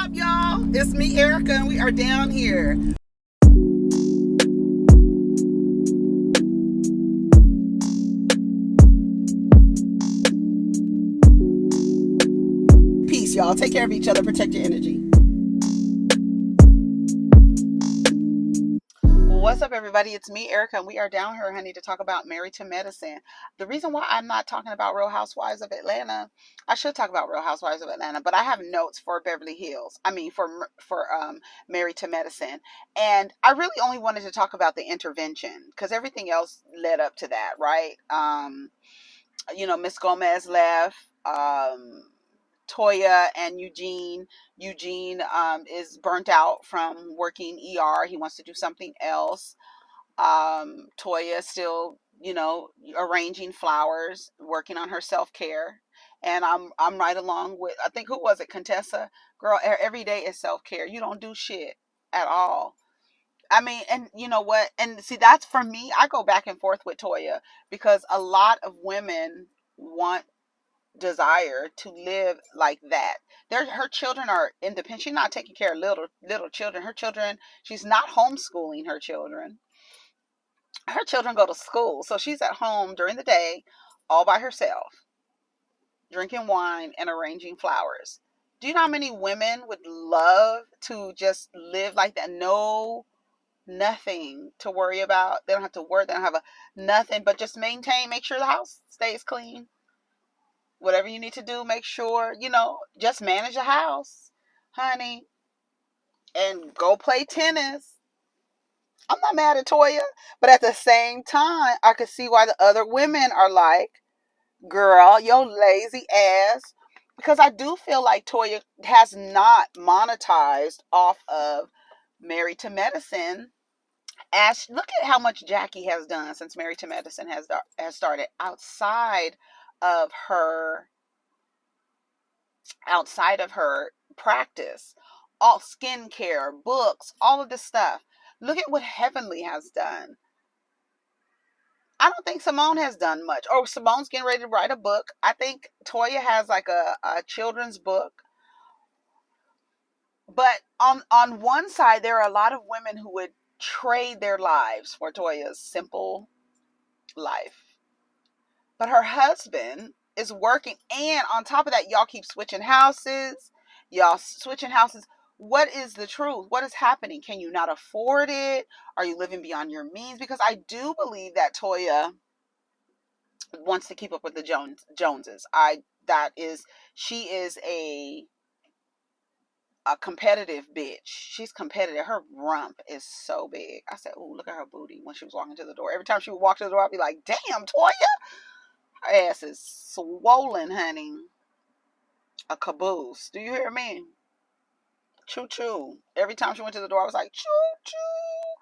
up, y'all? It's me, Erica, and we are down here. Peace, y'all. Take care of each other. Protect your energy. What's up, everybody? It's me, Erica, and we are down here, honey, to talk about Married to Medicine. The reason why I'm not talking about Real Housewives of Atlanta, I should talk about Real Housewives of Atlanta, but I have notes for Beverly Hills. I mean, for Married to Medicine, and I really only wanted to talk about the intervention because everything else led up to that, right? Miss Gomez left. Toya and Eugene. Eugene is burnt out from working ER. He wants to do something else. Toya still, arranging flowers, working on her self-care. And I'm right along with, I think, who was it? Contessa. Girl, every day is self-care. You don't do shit at all. I mean, and you know what? And see, that's for me. I go back and forth with Toya because a lot of women want desire to live like that. Her children are independent. She's not taking care of little children. Her children, she's not homeschooling her children. Her children go to school, so she's at home during the day, all by herself, drinking wine and arranging flowers. Do you know how many women would love to just live like that? No, nothing to worry about. They don't have to work. They don't have nothing, but just make sure the house stays clean. Whatever you need to do, make sure, just manage the house, honey, and go play tennis. I'm not mad at Toya, but at the same time, I could see why the other women are like, girl, your lazy ass. Because I do feel like Toya has not monetized off of Married to Medicine. As look at how much Jackie has done since Married to Medicine has started of her outside of her practice, all skincare, books, all of this stuff. Look at what Heavenly has done. I don't think Simone has done much. Or Simone's getting ready to write a book. I think Toya has like a children's book. But on one side, there are a lot of women who would trade their lives for Toya's simple life. But her husband is working, and on top of that, y'all keep switching houses. What is the truth? What is happening? Can you not afford it? Are you living beyond your means? Because I do believe that Toya wants to keep up with the Joneses. She is a competitive bitch. She's competitive. Her rump is so big. I said, "Ooh, look at her booty" when she was walking to the door. Every time she would walk to the door, I'd be like, "Damn, Toya, her ass is swollen, honey. A caboose. Do you hear me? Choo choo." Every time she went to the door, I was like, choo choo.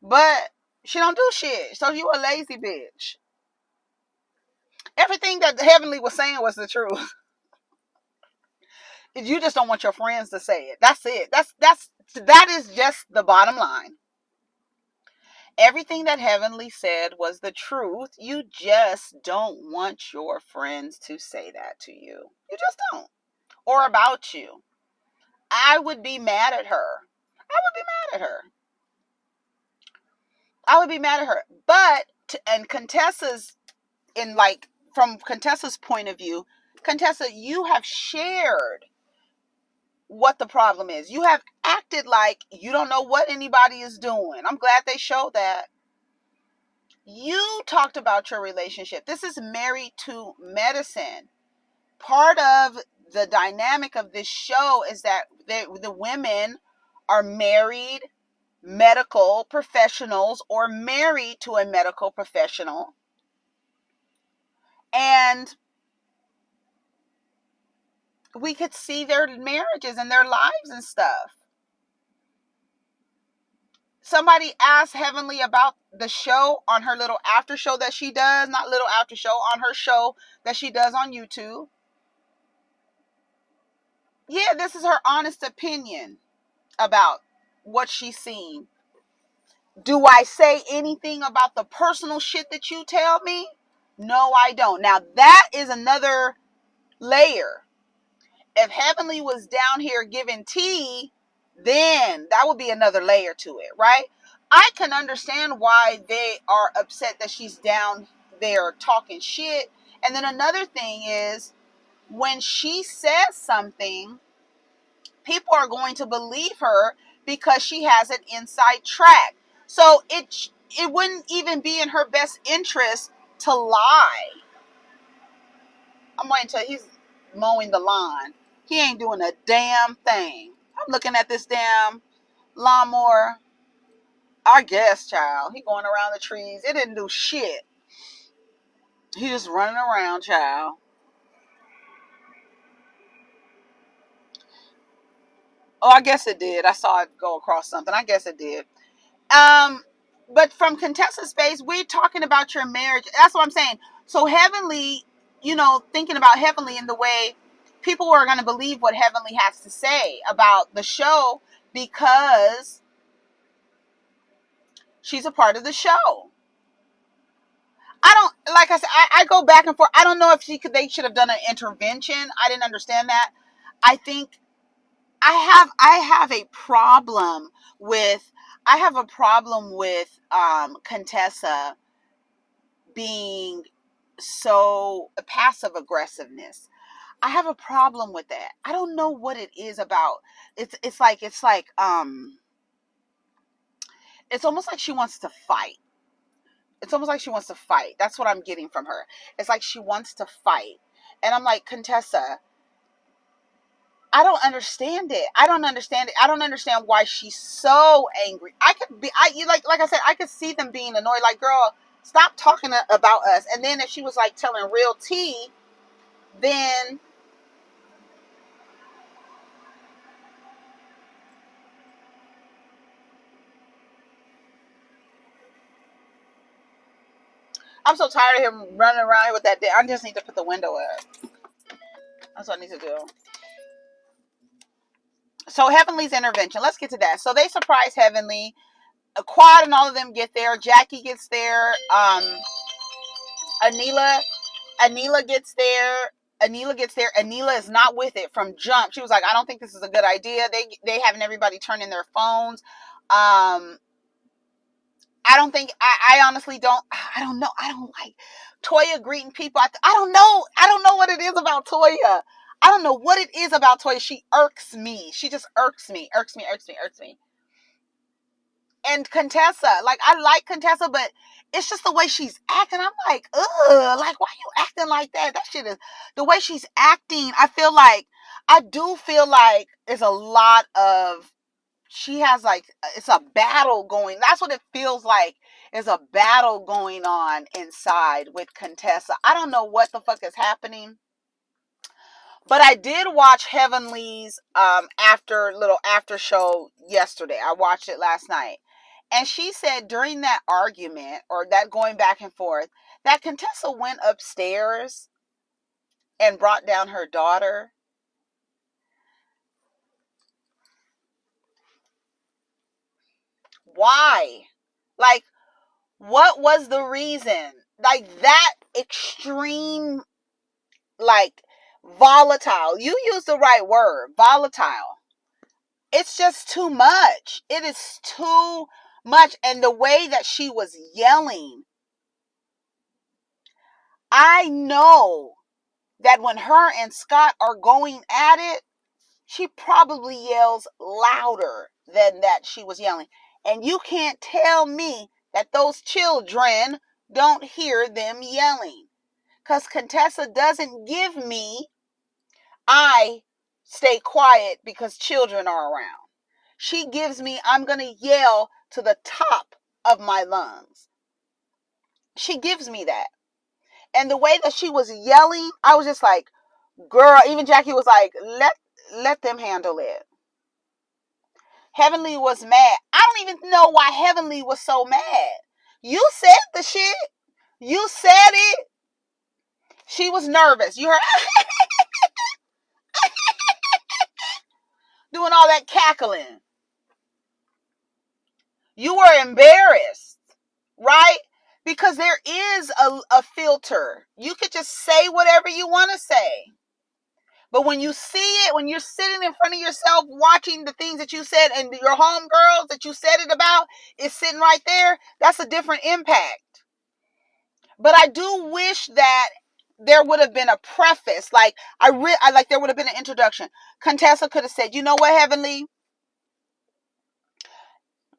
But she don't do shit. So you a lazy bitch. Everything that Heavenly was saying was the truth. You just don't want your friends to say it. That's it. That is just the bottom line. Everything that Heavenly said was the truth. You just don't want your friends to say that to you. You just don't. Or about you. I would be mad at her. I would be mad at her. But, and Contessa's, from Contessa's point of view, Contessa, you have shared what the problem is. You have acted like you don't know what anybody is doing. I'm glad they showed that. You talked about your relationship. This is Married to Medicine. Part of the dynamic of this show is that the women are married medical professionals or married to a medical professional, and we could see their marriages and their lives and stuff. Somebody asked Heavenly about the show on her little after show that she does, not little after show, on her show that she does on YouTube. Yeah, this is her honest opinion about what she's seen. Do I say anything about the personal shit that you tell me? No, I don't. Now, that is another layer. If Heavenly was down here giving tea, then that would be another layer to it, right? I can understand why they are upset that she's down there talking shit. And then another thing is, when she says something, people are going to believe her because she has an inside track. So it wouldn't even be in her best interest to lie. I'm waiting until he's mowing the lawn. He ain't doing a damn thing. I'm looking at this damn lawnmower. I guess, child. He going around the trees. It didn't do shit. He just running around, child. Oh, I guess it did. I saw it go across something. I guess it did. But from Contessa's space, we're talking about your marriage. That's what I'm saying. So Heavenly, thinking about Heavenly in the way people are going to believe what Heavenly has to say about the show because she's a part of the show. I don't, like I said, I go back and forth. I don't know if they should have done an intervention. I didn't understand that. I think I have a problem with Contessa being so passive aggressiveness. I have a problem with that. I don't know what it is about. It's almost like she wants to fight. It's almost like she wants to fight. That's what I'm getting from her. It's like she wants to fight. And I'm like, Contessa, I don't understand it. I don't understand it. I don't understand why she's so angry. Like I said, I could see them being annoyed. Like, girl, stop talking about us. And then if she was like telling real tea, then I'm so tired of him running around here with that. I just need to put the window up. That's what I need to do. So Heavenly's intervention. Let's get to that. So they surprise Heavenly. Quad and all of them get there. Jackie gets there. Anila gets there. Anila is not with it from jump. She was like, I don't think this is a good idea. They having everybody turn in their phones. I don't think, I honestly don't, I don't know. I don't like Toya greeting people. I don't know. I don't know what it is about Toya. I don't know what it is about Toya. She irks me. She just irks me. And Contessa, like, I like Contessa, but it's just the way she's acting. I'm like, ugh, like, why are you acting like that? That shit is, the way she's acting, I do feel like it's a lot of, she has like, it's a battle going, that's what it feels like, is a battle going on inside with Contessa. I don't know what the fuck is happening. But I did watch Heavenly's after show yesterday. I watched it last night. And she said during that argument, or that going back and forth, that Contessa went upstairs and brought down her daughter. Why? Like, what was the reason? Like, that extreme, like, volatile. You used the right word, volatile. It's just too much. It is too much. And the way that she was yelling, I know that when her and Scott are going at it, she probably yells louder than that she was yelling. And you can't tell me that those children don't hear them yelling. Because Contessa doesn't give me, I stay quiet because children are around. She gives me, I'm going to yell to the top of my lungs. She gives me that. And the way that she was yelling, I was just like, girl, even Jackie was like, let them handle it. Heavenly was mad. I don't even know why Heavenly was so mad. You said the shit. You said it. She was nervous. You heard doing all that cackling. You were embarrassed, right? Because there is a filter. You could just say whatever you want to say. But when you see it, when you're sitting in front of yourself watching the things that you said and your homegirls that you said it about is sitting right there, that's a different impact. But I do wish that there would have been a preface. Like I like there would have been an introduction. Contessa could have said, you know what, Heavenly?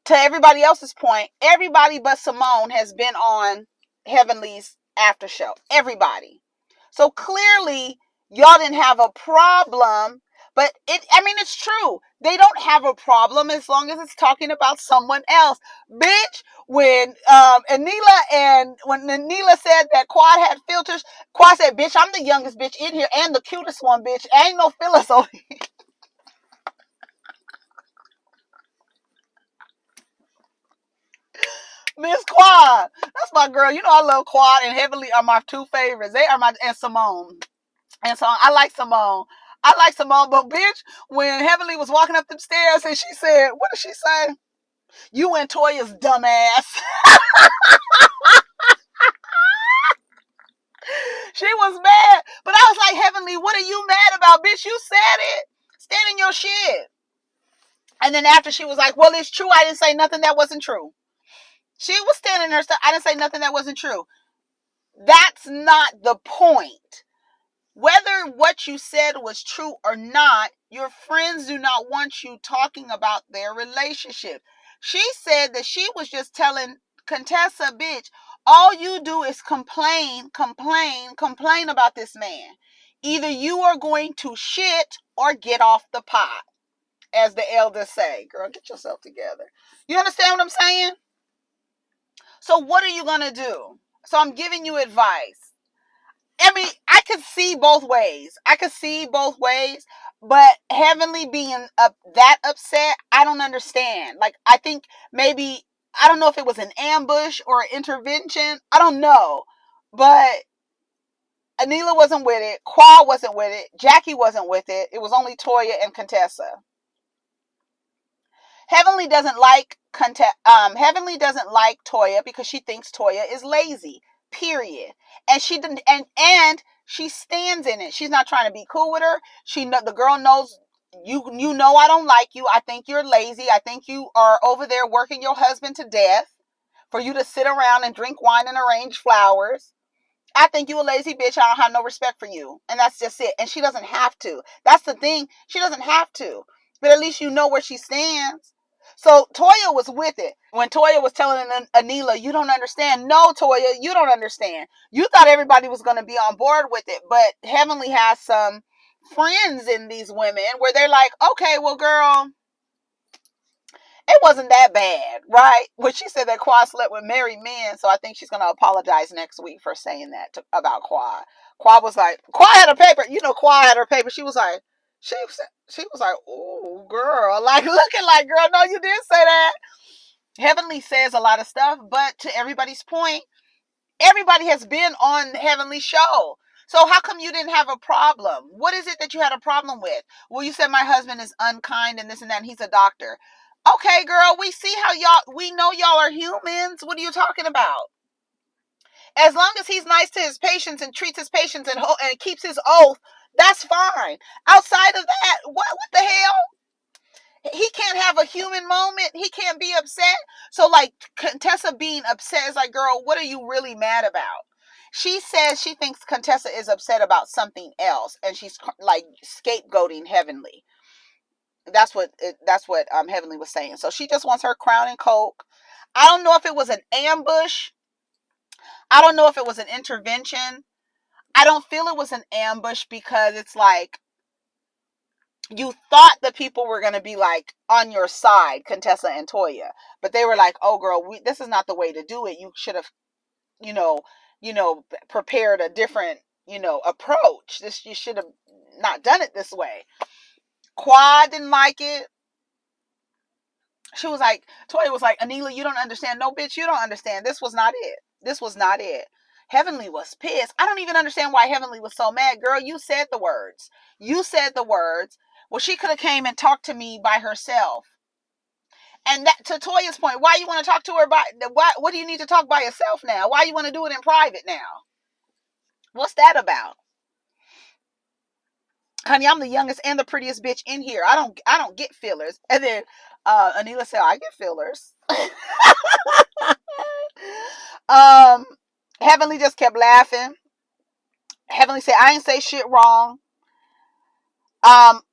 To everybody else's point, everybody but Simone has been on Heavenly's after show. Everybody. So clearly, y'all didn't have a problem. But it's true. They don't have a problem as long as it's talking about someone else. Bitch, when Anila said that Quad had filters, Quad said, bitch, I'm the youngest bitch in here and the cutest one, bitch. Ain't no fillers over here. Miss Quad. That's my girl. You know I love Quad and Heavenly are my two favorites. They are and Simone. And so I like Simone. But bitch, when Heavenly was walking up the stairs and she said, what did she say? You and Toya's dumbass. She was mad. But I was like, Heavenly, what are you mad about? Bitch, you said it. Stand in your shit. And then after she was like, well, it's true. I didn't say nothing that wasn't true. She was standing there. I didn't say nothing that wasn't true. That's not the point. Whether what you said was true or not, your friends do not want you talking about their relationship. She said that she was just telling Contessa, bitch, all you do is complain about this man. Either you are going to shit or get off the pot, as the elders say. Girl, get yourself together. You understand what I'm saying? So what are you going to do? So I'm giving you advice. I could see both ways. But Heavenly being that upset, I don't understand. Like, I think maybe, I don't know if it was an ambush or an intervention. I don't know. But Anila wasn't with it. Qua wasn't with it. Jackie wasn't with it. It was only Toya and Contessa. Heavenly doesn't like Toya because she thinks Toya is lazy. Period. And she didn't and she stands in it. She's not trying to be cool with her. The girl knows you know I don't like you. I think you're lazy. I think you are over there working your husband to death for you to sit around and drink wine and arrange flowers. I think you a lazy bitch. I don't have no respect for you. And that's just it. And she doesn't have to. That's the thing. She doesn't have to. But at least you know where she stands. So Toya was with it. When Toya was telling Anila, you don't understand. No, Toya, you don't understand. You thought everybody was going to be on board with it. But Heavenly has some friends in these women where they're like, okay, well, girl, it wasn't that bad, right? When she said that Quad slept with married men, so I think she's going to apologize next week for saying that about Quad. Quad was like, Quad had her paper. You know, Quad had her paper. She was like, ooh, girl, like looking like, girl, no, you did say that. Heavenly says a lot of stuff, but to everybody's point, everybody has been on Heavenly's show. So how come you didn't have a problem? What is it that you had a problem with? Well, you said my husband is unkind and this and that, and he's a doctor. Okay, girl, we see how we know y'all are humans. What are you talking about? As long as he's nice to his patients and treats his patients and keeps his oath, that's fine. Outside of that, what the hell? He can't have a human moment. He can't be upset. So, like, Contessa being upset is like, girl, what are you really mad about? She says she thinks Contessa is upset about something else, and she's like scapegoating Heavenly. That's what Heavenly was saying. So she just wants her crown and coke. I don't know if it was an ambush. I don't know if it was an intervention. I don't feel it was an ambush because it's like you thought the people were going to be like on your side, Contessa and Toya, but they were like, "Oh, girl, this is not the way to do it. You should have, you know, prepared a different, approach. You should have not done it this way." Quad didn't like it. Toya was like, Anila, you don't understand. No, bitch, you don't understand. This was not it. Heavenly was pissed. I don't even understand why Heavenly was so mad. Girl, you said the words. Well, she could have came and talked to me by herself. And that, to Toya's point, why you want to talk to her what do you need to talk by yourself now? Why you want to do it in private now? What's that about? honey, I'm the youngest and the prettiest bitch in here. I don't get fillers. And then Anila said, I get fillers. um, Heavenly just kept laughing. Heavenly said, I ain't say shit wrong.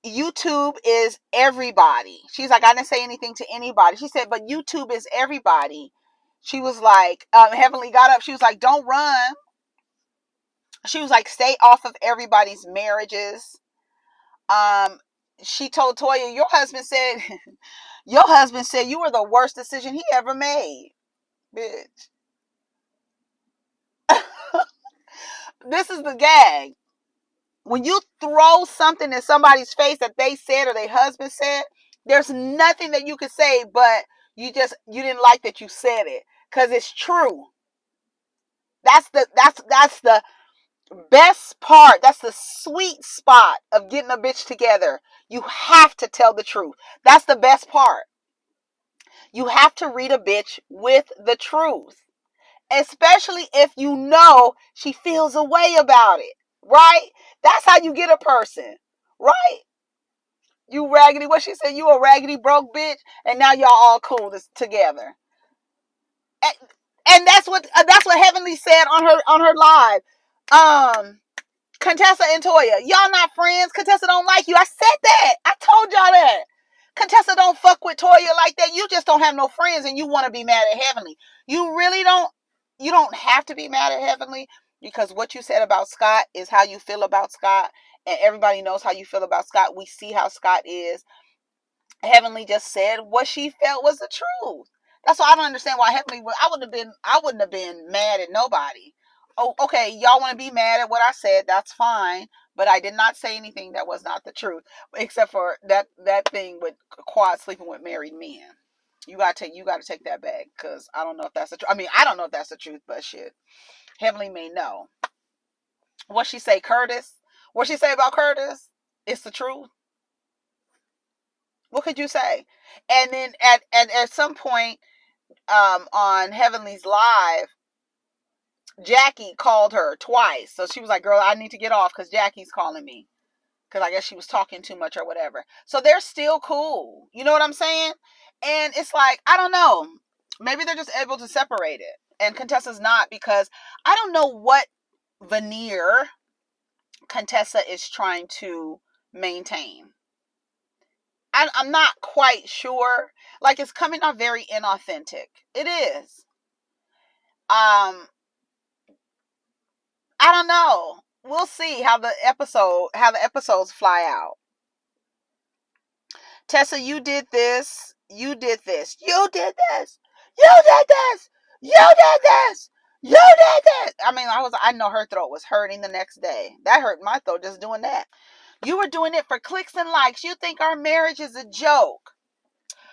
YouTube is everybody. She's like, I didn't say anything to anybody. She said, but YouTube is everybody. She was like, Heavenly got up. She was like, don't run. She was like, stay off of everybody's marriages. Um, she told Toya, your husband said you were the worst decision he ever made, bitch. This is the gag. When you throw something in somebody's face that they said or their husband said, there's nothing that you could say, but you didn't like that you said it because it's true. That's the best part. That's the sweet spot of getting a bitch together. You have to tell the truth. That's the best part. You have to read a bitch with the truth, especially if you know she feels a way about it, right? That's how you get a person, right? You raggedy, what she said, you a raggedy broke bitch, and now y'all all cool together. And, and that's what Heavenly said on her live. Contessa and Toya, y'all not friends. Contessa don't like you. I said that. I told y'all that. Contessa don't fuck with Toya like that. You just don't have no friends and you want to be mad at Heavenly. You really don't. You don't have to be mad at Heavenly because what you said about Scott is how you feel about Scott. And everybody knows how you feel about Scott. We see how Scott is. Heavenly just said what she felt was the truth. That's why I don't understand why Heavenly. I wouldn't have been mad at nobody. Oh, okay, y'all want to be mad at what I said? That's fine. But I did not say anything that was not the truth, except for that thing with Quad sleeping with married men. You gotta take that back because I don't know if that's the truth. I mean, I don't know if that's the truth, but shit, Heavenly may know. What she say, Curtis? What she say about Curtis? It's the truth. What could you say? And then at some point on Heavenly's live, Jackie called her twice. So she was like, girl, I need to get off because Jackie's calling me. Because I guess she was talking too much or whatever. So they're still cool. You know what I'm saying? And it's like, I don't know. Maybe they're just able to separate it. And Contessa's not, because I don't know what veneer Contessa is trying to maintain. I'm not quite sure. Like, it's coming off very inauthentic. It is. I don't know. We'll see how the episodes fly out. Tessa, you did this. You did this. You did this. You did this. You did this. You did this. I mean, I know her throat was hurting the next day. That hurt my throat just doing that. You were doing it for clicks and likes. You think our marriage is a joke.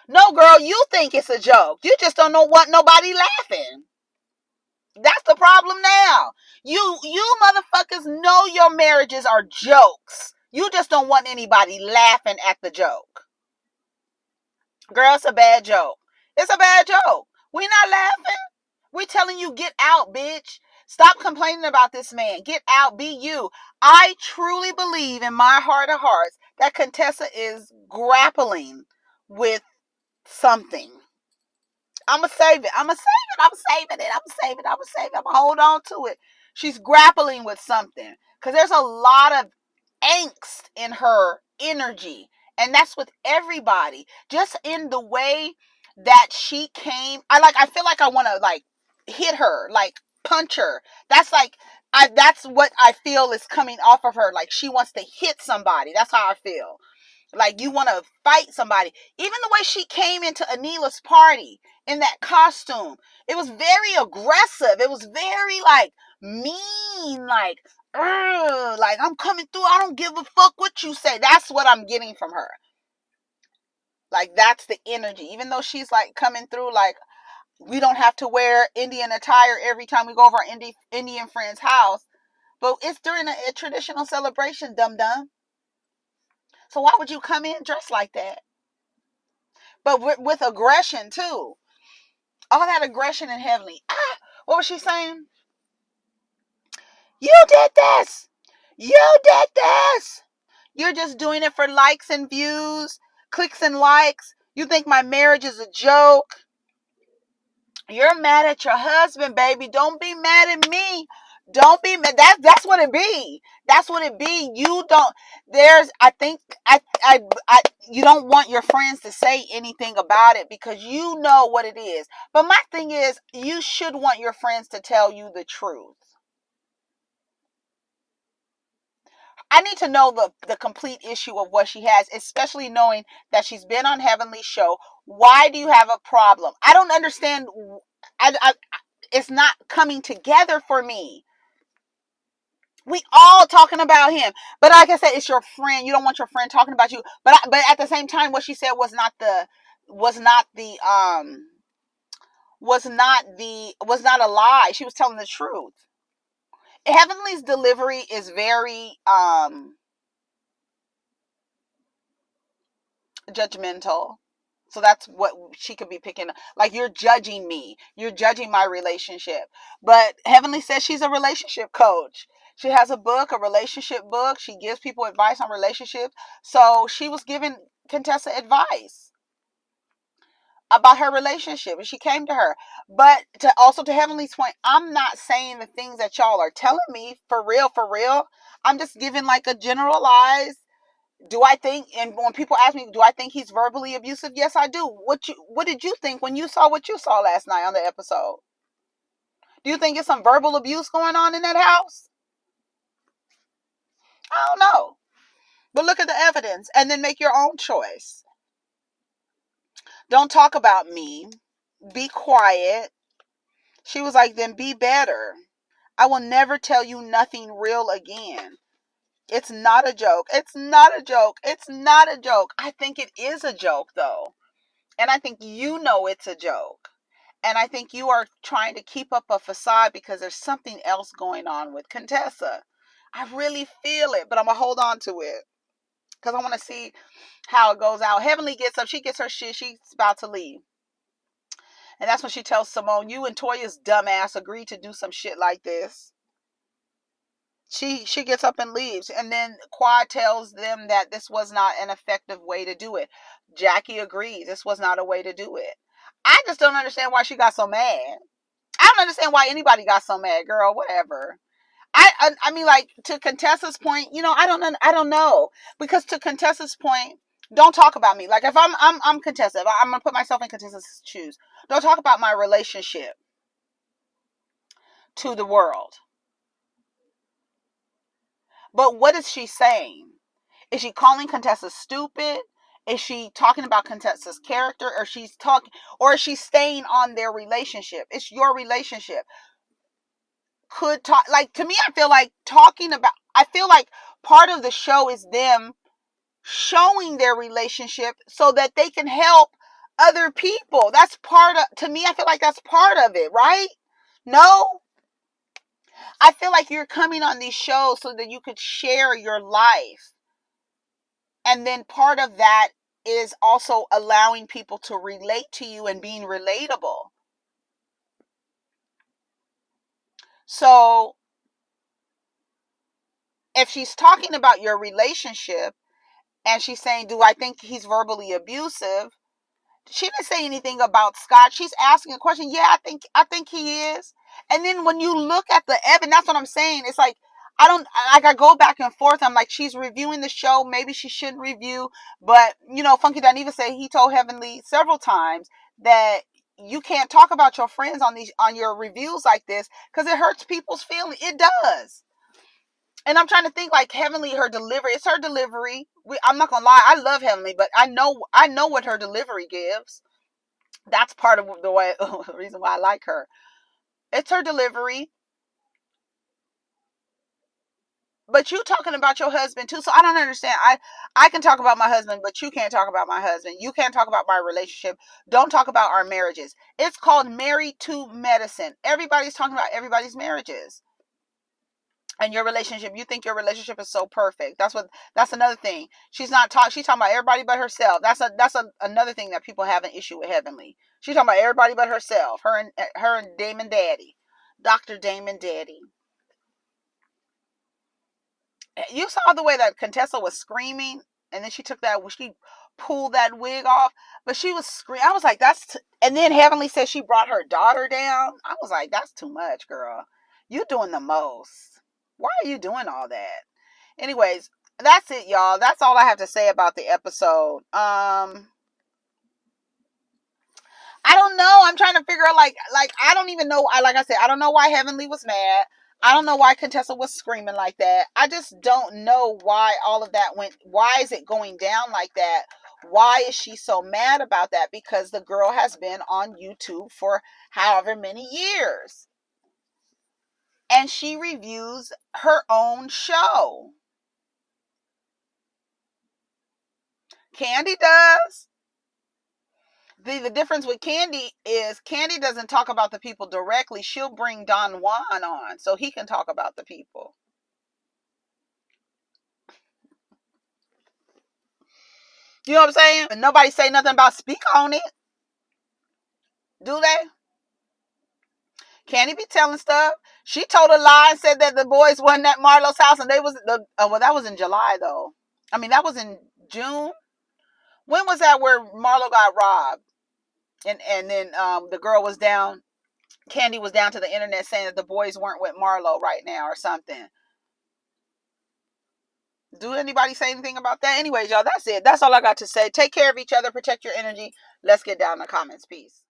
No, girl, you think it's a joke. You just don't know what nobody laughing. That's the problem now. You motherfuckers know your marriages are jokes. You just don't want anybody laughing at the joke. Girl, it's a bad joke. It's a bad joke. We not laughing. We telling you, get out, bitch. Stop complaining about this man. Get out, be you. I truly believe in my heart of hearts that Contessa is grappling with something. I'ma save it. I'ma save it. I'm saving it. I'm saving it. I'm saving it. I'm gonna hold on to it. She's grappling with something. Because there's a lot of angst in her energy. And that's with everybody. Just in the way that she came. I feel like I wanna like hit her, like punch her. That's what I feel is coming off of her. Like she wants to hit somebody. That's how I feel. Like you want to fight somebody. Even the way she came into Anila's party in that costume, it was very aggressive. It was very like mean, like I'm coming through. I don't give a fuck what you say. That's what I'm getting from her. Like that's the energy. Even though she's like coming through like we don't have to wear Indian attire every time we go over our Indian friend's house, but it's during a traditional celebration, dum dum. So why would you come in dressed like that? But with aggression too. All that aggression in Heavenly. What was she saying? You did this. You did this. You're just doing it for likes and views, clicks and likes. You think my marriage is a joke. You're mad at your husband, baby. Don't be mad at me. Don't be mad. That's what it be. That's what it be. You don't. There's. I think. I. You don't want your friends to say anything about it because you know what it is. But my thing is, you should want your friends to tell you the truth. I need to know the complete issue of what she has, especially knowing that she's been on Heavenly's show. Why do you have a problem? I don't understand. I it's not coming together for me. We all talking about him, but like I said, it's your friend. You don't want your friend talking about you. But at the same time, what she said was not the was not a lie. She was telling the truth. Heavenly's delivery is very judgmental. So that's what she could be picking up. Like, you're judging me. You're judging my relationship. But Heavenly says she's a relationship coach. She has a book, a relationship book. She gives people advice on relationships. So she was giving Contessa advice about her relationship, and she came to her. But to Heavenly's point, I'm not saying the things that y'all are telling me for real, for real. I'm just giving like a generalized. Do I think, and when people ask me, do I think he's verbally abusive? Yes, I do. What did you think when you saw what you saw last night on the episode? Do you think it's some verbal abuse going on in that house? I don't know. But look at the evidence and then make your own choice. Don't talk about me. Be quiet. She was like, then be better. I will never tell you nothing real again. It's not a joke. It's not a joke. It's not a joke. I think it is a joke, though. And I think you know it's a joke. And I think you are trying to keep up a facade because there's something else going on with Contessa. I really feel it, but I'm going to hold on to it because I want to see how it goes out. Heavenly gets up. She gets her shit. She's about to leave. And that's when she tells Simone, you and Toya's dumbass agreed to do some shit like this. She gets up and leaves. And then Quad tells them that this was not an effective way to do it. Jackie agrees this was not a way to do it. I just don't understand why she got so mad. I don't understand why anybody got so mad, girl. Whatever. I mean, like, to Contessa's point, I don't know, because to Contessa's point, don't talk about me. Like, if I'm Contessa, if I'm gonna put myself in Contessa's shoes. Don't talk about my relationship to the world. But what is she saying? Is she calling Contessa stupid? Is she talking about Contessa's character, or is she staying on their relationship? It's your relationship. Could talk, like, to me, I feel like part of the show is them showing their relationship so that they can help other people. That's part of, to me, I feel like that's part of it, right? No? I feel like you're coming on these shows so that you could share your life. And then part of that is also allowing people to relate to you and being relatable. So if she's talking about your relationship and she's saying, do I think he's verbally abusive? She didn't say anything about Scott. She's asking a question. Yeah, I think he is. And then when you look at the evidence, that's what I'm saying. It's like, I go back and forth. I'm like, she's reviewing the show. Maybe she shouldn't review. But, Funky Dineva said he told Heavenly several times that you can't talk about your friends on your reviews like this because it hurts people's feelings. It does. And I'm trying to think, like, Heavenly, her delivery. It's her delivery. I'm not gonna lie, I love Heavenly, but I know what her delivery gives. That's part of the reason why I like her. It's her delivery. But you talking about your husband too, so I don't understand. I can talk about my husband, but you can't talk about my husband. You can't talk about my relationship. Don't talk about our marriages. It's called Married to Medicine. Everybody's talking about everybody's marriages. And your relationship, you think your relationship is so perfect. That's another thing. She's talking about everybody but herself. That's another thing that people have an issue with Heavenly. She's talking about everybody but herself. Her and Damon Daddy. Dr. Damon Daddy. You saw the way that Contessa was screaming, and then she pulled that wig off, but she was screaming. I was like, and then Heavenly said she brought her daughter down. I was like, that's too much, girl. You doing the most. Why are you doing all that? Anyways, that's it, y'all. That's all I have to say about the episode. I don't know. I'm trying to figure out like I don't even know. Like I said, I don't know why Heavenly was mad. I don't know why Contessa was screaming like that. I just don't know why all of that went. Why is it going down like that? Why is she so mad about that? Because the girl has been on YouTube for however many years. And she reviews her own show. Candy does. The difference with Candy is Candy doesn't talk about the people directly. She'll bring Don Juan on so he can talk about the people. You know what I'm saying? And nobody say nothing about speak on it. Do they? Candy be telling stuff. She told a lie and said that the boys wasn't at Marlo's house and they was well, that was in July though. I mean, that was in June. When was that where Marlo got robbed? And then the girl was down. Candy was down to the internet saying that the boys weren't with Marlo right now or something. Do anybody say anything about that? Anyways, y'all, that's it. That's all I got to say. Take care of each other. Protect your energy. Let's get down in the comments. Peace.